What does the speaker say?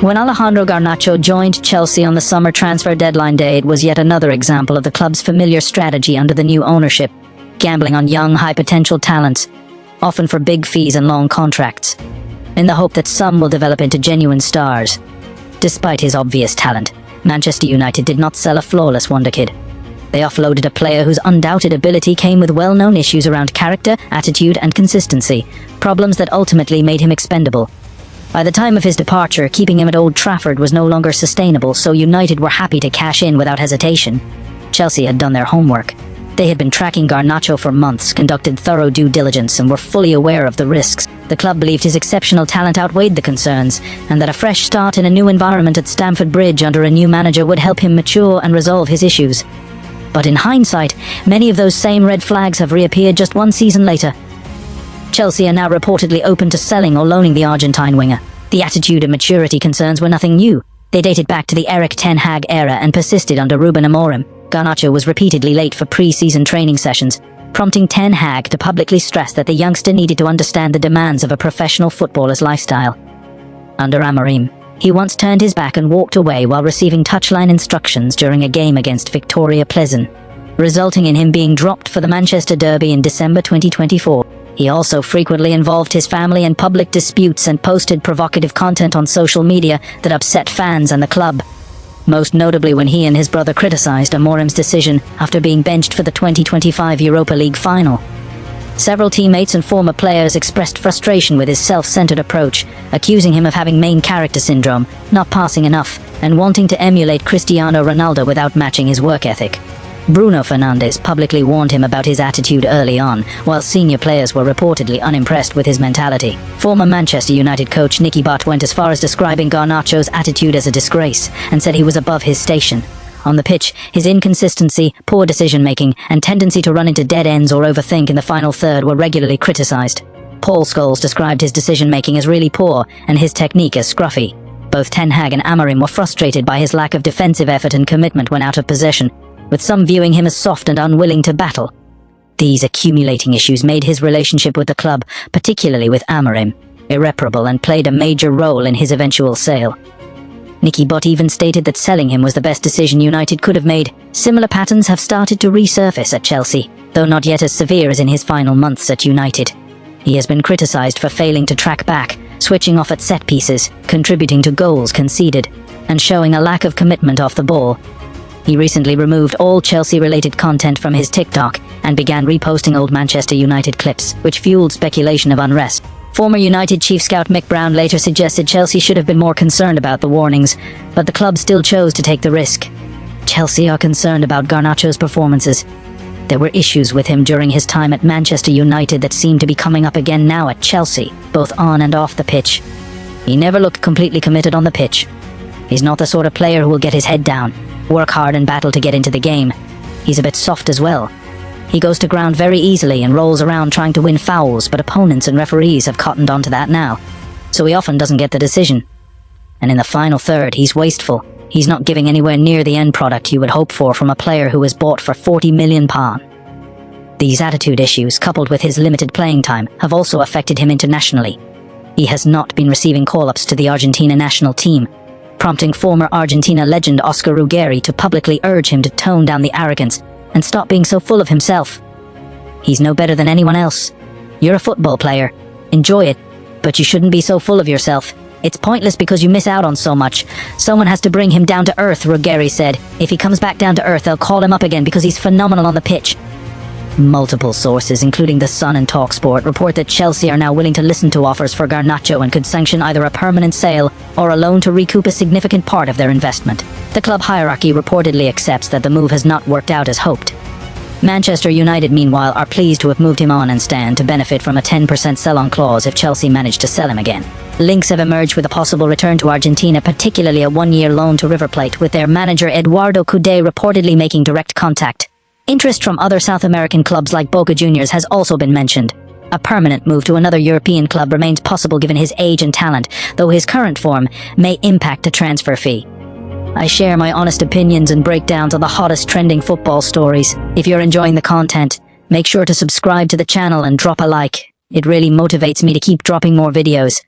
When Alejandro Garnacho joined Chelsea on the summer transfer deadline day, it was yet another example of the club's familiar strategy under the new ownership, gambling on young, high-potential talents, often for big fees and long contracts, in the hope that some will develop into genuine stars. Despite his obvious talent, Manchester United did not sell a flawless wonderkid. They offloaded a player whose undoubted ability came with well-known issues around character, attitude, and consistency, problems that ultimately made him expendable. By the time of his departure, keeping him at Old Trafford was no longer sustainable, so United were happy to cash in without hesitation. Chelsea had done their homework. They had been tracking Garnacho for months, conducted thorough due diligence, and were fully aware of the risks. The club believed his exceptional talent outweighed the concerns, and that a fresh start in a new environment at Stamford Bridge under a new manager would help him mature and resolve his issues. But in hindsight, many of those same red flags have reappeared just one season later. Chelsea are now reportedly open to selling or loaning the Argentine winger. The attitude and maturity concerns were nothing new. They dated back to the Erik ten Hag era and persisted under Ruben Amorim. Garnacho was repeatedly late for pre-season training sessions, prompting Ten Hag to publicly stress that the youngster needed to understand the demands of a professional footballer's lifestyle. Under Amorim, he once turned his back and walked away while receiving touchline instructions during a game against Victoria Pleasant, resulting in him being dropped for the Manchester Derby in December 2024. He also frequently involved his family in public disputes and posted provocative content on social media that upset fans and the club, most notably when he and his brother criticized Amorim's decision after being benched for the 2025 Europa League final. Several teammates and former players expressed frustration with his self-centered approach, accusing him of having main character syndrome, not passing enough, and wanting to emulate Cristiano Ronaldo without matching his work ethic. Bruno Fernandes publicly warned him about his attitude early on, while senior players were reportedly unimpressed with his mentality. Former Manchester United coach Nicky Butt went as far as describing Garnacho's attitude as a disgrace, and said he was above his station. On the pitch, his inconsistency, poor decision-making, and tendency to run into dead ends or overthink in the final third were regularly criticised. Paul Scholes described his decision-making as really poor, and his technique as scruffy. Both Ten Hag and Amorim were frustrated by his lack of defensive effort and commitment when out of possession, with some viewing him as soft and unwilling to battle. These accumulating issues made his relationship with the club, particularly with Amorim, irreparable and played a major role in his eventual sale. Nicky Butt even stated that selling him was the best decision United could have made. Similar patterns have started to resurface at Chelsea, though not yet as severe as in his final months at United. He has been criticised for failing to track back, switching off at set pieces, contributing to goals conceded, and showing a lack of commitment off the ball. He recently removed all Chelsea-related content from his TikTok and began reposting old Manchester United clips, which fueled speculation of unrest. Former United chief scout Mick Brown later suggested Chelsea should have been more concerned about the warnings, but the club still chose to take the risk. Chelsea are concerned about Garnacho's performances. There were issues with him during his time at Manchester United that seem to be coming up again now at Chelsea, both on and off the pitch. He never looked completely committed on the pitch. He's not the sort of player who will get his head down, work hard and battle to get into the game. He's a bit soft as well. He goes to ground very easily and rolls around trying to win fouls, but opponents and referees have cottoned onto that now, so he often doesn't get the decision. And in the final third, he's wasteful. He's not giving anywhere near the end product you would hope for from a player who was bought for £40 million. These attitude issues, coupled with his limited playing time, have also affected him internationally. He has not been receiving call-ups to the Argentina national team, prompting former Argentina legend Oscar Ruggeri to publicly urge him to tone down the arrogance and stop being so full of himself. He's no better than anyone else. You're a football player. Enjoy it, but you shouldn't be so full of yourself. It's pointless because you miss out on so much. Someone has to bring him down to earth, Ruggeri said. If he comes back down to earth, they'll call him up again because he's phenomenal on the pitch. Multiple sources, including The Sun and TalkSport, report that Chelsea are now willing to listen to offers for Garnacho and could sanction either a permanent sale or a loan to recoup a significant part of their investment. The club hierarchy reportedly accepts that the move has not worked out as hoped. Manchester United, meanwhile, are pleased to have moved him on and stand to benefit from a 10% sell-on clause if Chelsea manage to sell him again. Links have emerged with a possible return to Argentina, particularly a one-year loan to River Plate, with their manager Eduardo Coudet reportedly making direct contact. Interest from other South American clubs like Boca Juniors has also been mentioned. A permanent move to another European club remains possible given his age and talent, though his current form may impact a transfer fee. I share my honest opinions and breakdowns on the hottest trending football stories. If you're enjoying the content, make sure to subscribe to the channel and drop a like. It really motivates me to keep dropping more videos.